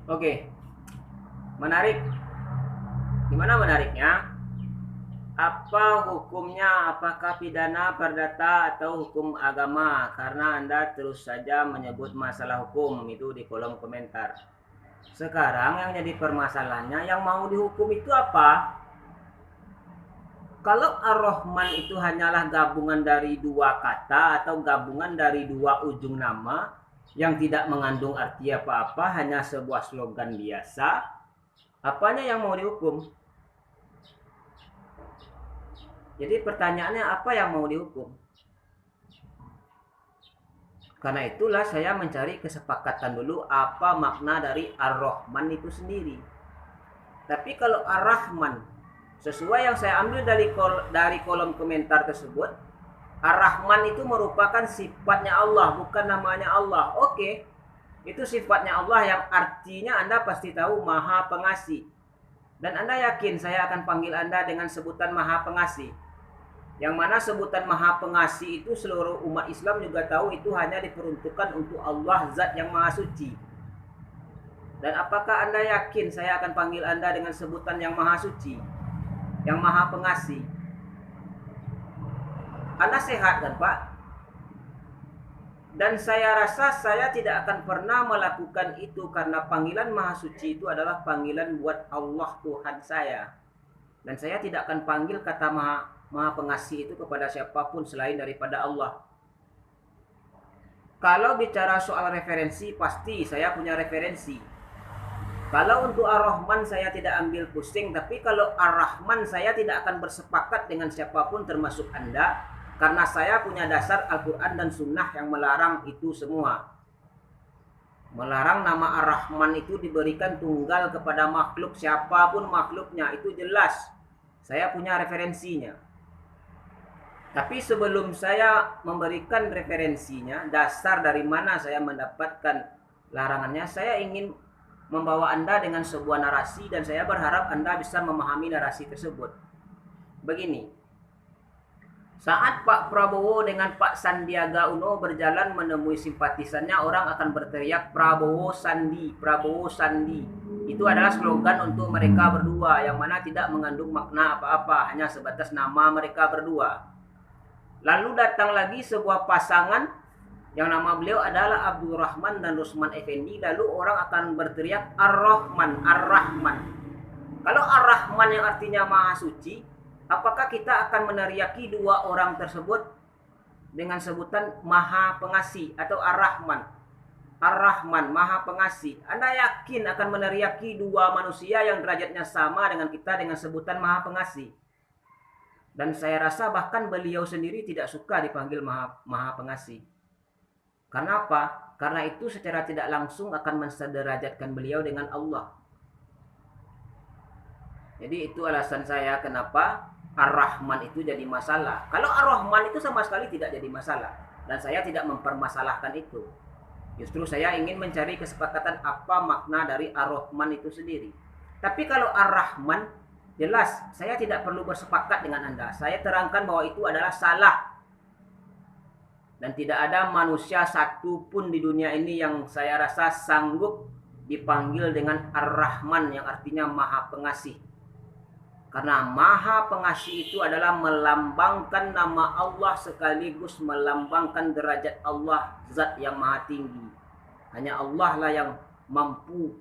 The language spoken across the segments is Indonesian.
Oke, menarik. Gimana menariknya? Apa hukumnya? Apakah pidana, perdata, atau hukum agama? Karena Anda terus saja menyebut masalah hukum itu di kolom komentar. Sekarang yang jadi permasalahannya, yang mau dihukum itu apa? Kalau Ar-Rahman itu hanyalah gabungan dari dua kata atau gabungan dari dua ujung nama yang tidak mengandung arti apa-apa, hanya sebuah slogan biasa, apanya yang mau dihukum? Jadi pertanyaannya apa yang mau dihukum? Karena itulah saya mencari kesepakatan dulu apa makna dari Ar-Rahman itu sendiri. Tapi kalau Ar-Rahman sesuai yang saya ambil dari kolom komentar tersebut, Ar-Rahman itu merupakan sifatnya Allah, bukan namanya Allah. Oke, itu sifatnya Allah yang artinya Anda pasti tahu Maha Pengasih. Dan Anda yakin saya akan panggil Anda dengan sebutan Maha Pengasih. Yang mana sebutan Maha Pengasih itu seluruh umat Islam juga tahu itu hanya diperuntukkan untuk Allah Zat yang Maha Suci. Dan apakah Anda yakin saya akan panggil Anda dengan sebutan yang Maha Suci, yang Maha Pengasih? Anda sehat kan Pak? Dan saya rasa saya tidak akan pernah melakukan itu karena panggilan Maha Suci itu adalah panggilan buat Allah Tuhan saya. Dan saya tidak akan panggil kata Maha Pengasih itu kepada siapapun selain daripada Allah. Kalau bicara soal referensi, pasti saya punya referensi. Kalau untuk Ar-Rahman saya tidak ambil pusing, tapi kalau Ar-Rahman saya tidak akan bersepakat dengan siapapun termasuk Anda, karena saya punya dasar Al-Quran dan Sunnah yang melarang itu semua. Melarang nama Ar-Rahman itu diberikan tunggal kepada makhluk, siapapun makhluknya, itu jelas. Saya punya referensinya. Tapi sebelum saya memberikan referensinya, dasar dari mana saya mendapatkan larangannya, saya ingin membawa Anda dengan sebuah narasi dan saya berharap Anda bisa memahami narasi tersebut. Begini, saat Pak Prabowo dengan Pak Sandiaga Uno berjalan menemui simpatisannya, orang akan berteriak Prabowo Sandi, Prabowo Sandi. Itu adalah slogan untuk mereka berdua yang mana tidak mengandung makna apa-apa, hanya sebatas nama mereka berdua. Lalu datang lagi sebuah pasangan yang nama beliau adalah Abdul Rahman dan Rusman Effendi. Lalu orang akan berteriak Ar-Rahman, Ar-Rahman. Kalau Ar-Rahman yang artinya Maha Suci, apakah kita akan meneriaki dua orang tersebut dengan sebutan Maha Pengasih atau Ar-Rahman? Ar-Rahman, Maha Pengasih. Anda yakin akan meneriaki dua manusia yang derajatnya sama dengan kita dengan sebutan Maha Pengasih? Dan saya rasa bahkan beliau sendiri tidak suka dipanggil Maha Pengasih. Karena apa? Karena itu secara tidak langsung akan mensederajatkan beliau dengan Allah. Jadi itu alasan saya kenapa Ar-Rahman itu jadi masalah. Kalau Ar-Rahman itu sama sekali tidak jadi masalah. Dan saya tidak mempermasalahkan itu. Justru saya ingin mencari kesepakatan apa makna dari Ar-Rahman itu sendiri. Tapi kalau Ar-Rahman, jelas saya tidak perlu bersepakat dengan Anda. Saya terangkan bahwa itu adalah salah. Dan tidak ada manusia satupun di dunia ini yang saya rasa sanggup dipanggil dengan Ar-Rahman yang artinya Maha Pengasih. Karena Maha Pengasih itu adalah melambangkan nama Allah sekaligus melambangkan derajat Allah, Zat yang Maha Tinggi. Hanya Allah lah yang mampu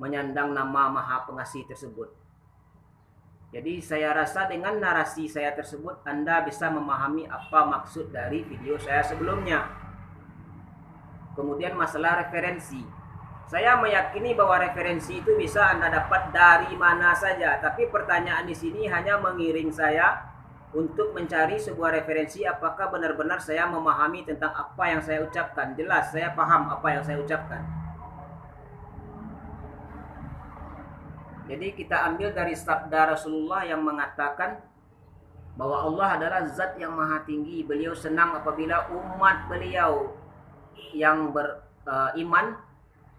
menyandang nama Maha Pengasih tersebut. Jadi saya rasa dengan narasi saya tersebut Anda bisa memahami apa maksud dari video saya sebelumnya. Kemudian masalah referensi. Saya meyakini bahwa referensi itu bisa Anda dapat dari mana saja, tapi pertanyaan di sini hanya mengiring saya untuk mencari sebuah referensi apakah benar-benar saya memahami tentang apa yang saya ucapkan. Jelas saya paham apa yang saya ucapkan. Jadi kita ambil dari sabda Rasulullah yang mengatakan bahwa Allah adalah Zat yang Maha Tinggi. Beliau senang apabila umat beliau yang beriman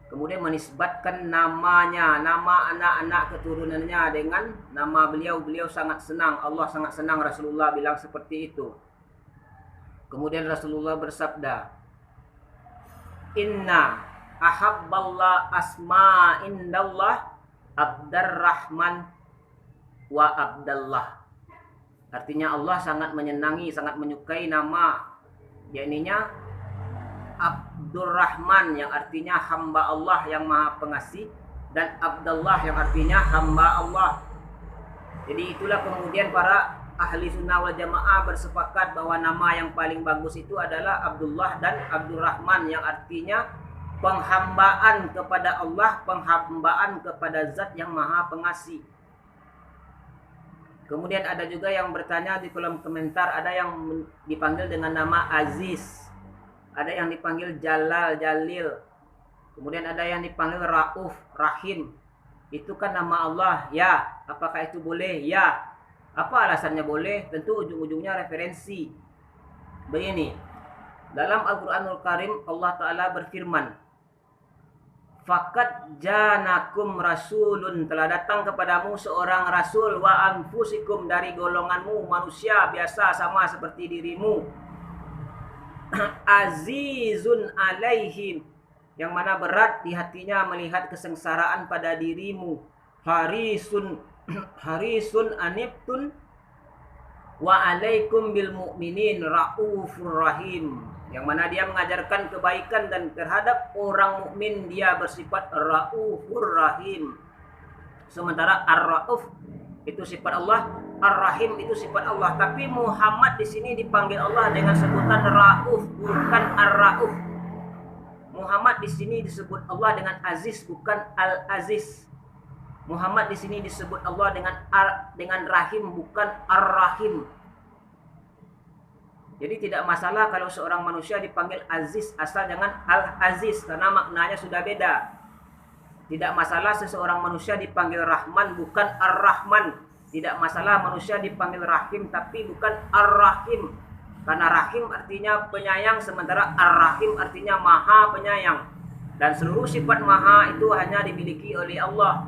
kemudian menisbatkan namanya, nama anak-anak keturunannya dengan nama beliau. Beliau sangat senang, Allah sangat senang, Rasulullah bilang seperti itu. Kemudian Rasulullah bersabda, Inna ahabballah asma indallah Abdurrahman wa Abdullah. Artinya Allah sangat menyenangi, sangat menyukai nama yakninya Abdurrahman yang artinya hamba Allah yang maha pengasih, dan Abdullah yang artinya hamba Allah. Jadi itulah kemudian para ahli sunnah wal jamaah bersepakat bahwa nama yang paling bagus itu adalah Abdullah dan Abdurrahman yang artinya penghambaan kepada Allah, penghambaan kepada zat yang maha pengasih. Kemudian ada juga yang bertanya di kolom komentar, ada yang dipanggil dengan nama Aziz, ada yang dipanggil Jalal, Jalil, kemudian ada yang dipanggil Rauf, Rahim. Itu kan nama Allah, ya. Apakah itu boleh? Ya. Apa alasannya boleh? Tentu ujung-ujungnya referensi. Begini, dalam Al-Quranul Karim Allah Ta'ala berfirman, Fakat janakum rasulun, telah datang kepadamu seorang rasul, wa anfusikum, dari golonganmu manusia biasa sama seperti dirimu, azizun alaihim, yang mana berat di hatinya melihat kesengsaraan pada dirimu, harisun anibtun wa alaikum bil mu'minin raufur rahim, yang mana dia mengajarkan kebaikan dan terhadap orang mukmin dia bersifat raufur rahim. Sementara ar-rauf itu sifat Allah, ar-rahim itu sifat Allah, tapi Muhammad di sini dipanggil Allah dengan sebutan rauf, bukan ar-rauf. Muhammad di sini disebut Allah dengan Aziz, bukan Al-Aziz. Muhammad di sini disebut Allah dengan Rahim, bukan Ar-Rahim. Jadi tidak masalah kalau seorang manusia dipanggil Aziz, asal jangan Al-Aziz, karena maknanya sudah beda. Tidak masalah seseorang manusia dipanggil Rahman, bukan Ar-Rahman. Tidak masalah manusia dipanggil Rahim, tapi bukan Ar-Rahim. Karena Rahim artinya penyayang, sementara Ar-Rahim artinya maha penyayang. Dan seluruh sifat maha itu hanya dimiliki oleh Allah.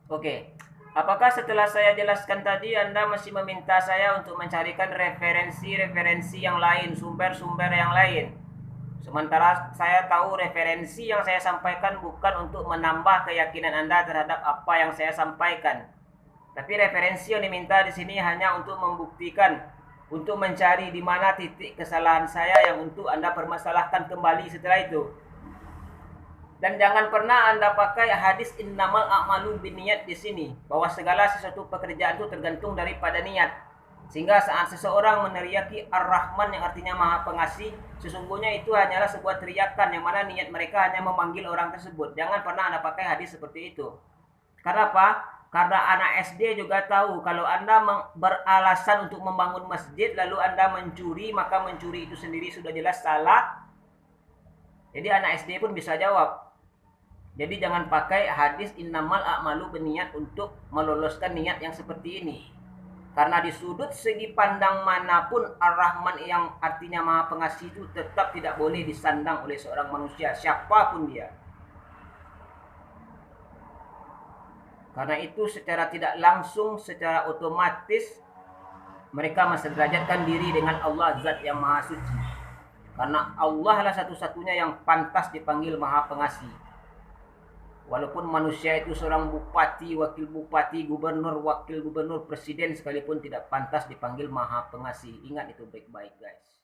Oke, apakah setelah saya jelaskan tadi Anda masih meminta saya untuk mencarikan referensi-referensi yang lain, sumber-sumber yang lain? Sementara saya tahu referensi yang saya sampaikan bukan untuk menambah keyakinan Anda terhadap apa yang saya sampaikan. Tapi referensi yang diminta di sini hanya untuk membuktikan, untuk mencari di mana titik kesalahan saya yang untuk Anda permasalahkan kembali setelah itu. Dan jangan pernah Anda pakai hadis innamal a'malu binniyat di sini, bahwa segala sesuatu pekerjaan itu tergantung daripada niat. Sehingga saat seseorang meneriaki Ar-Rahman yang artinya Maha Pengasih, sesungguhnya itu hanyalah sebuah teriakan yang mana niat mereka hanya memanggil orang tersebut. Jangan pernah Anda pakai hadis seperti itu. Karena apa? Karena anak SD juga tahu kalau Anda beralasan untuk membangun masjid lalu Anda mencuri, maka mencuri itu sendiri sudah jelas salah. Jadi anak SD pun bisa jawab. Jadi jangan pakai hadis innamal a'malu binniyat untuk meloloskan niat yang seperti ini. Karena di sudut segi pandang manapun Ar-Rahman yang artinya Maha Pengasih itu tetap tidak boleh disandang oleh seorang manusia, siapapun dia. Karena itu secara tidak langsung, secara otomatis mereka menderajatkan diri dengan Allah Zat yang Maha Suci. Karena Allah lah satu-satunya yang pantas dipanggil Maha Pengasih. Walaupun manusia itu seorang bupati, wakil bupati, gubernur, wakil gubernur, presiden sekalipun tidak pantas dipanggil Maha Pengasih. Ingat itu baik-baik guys.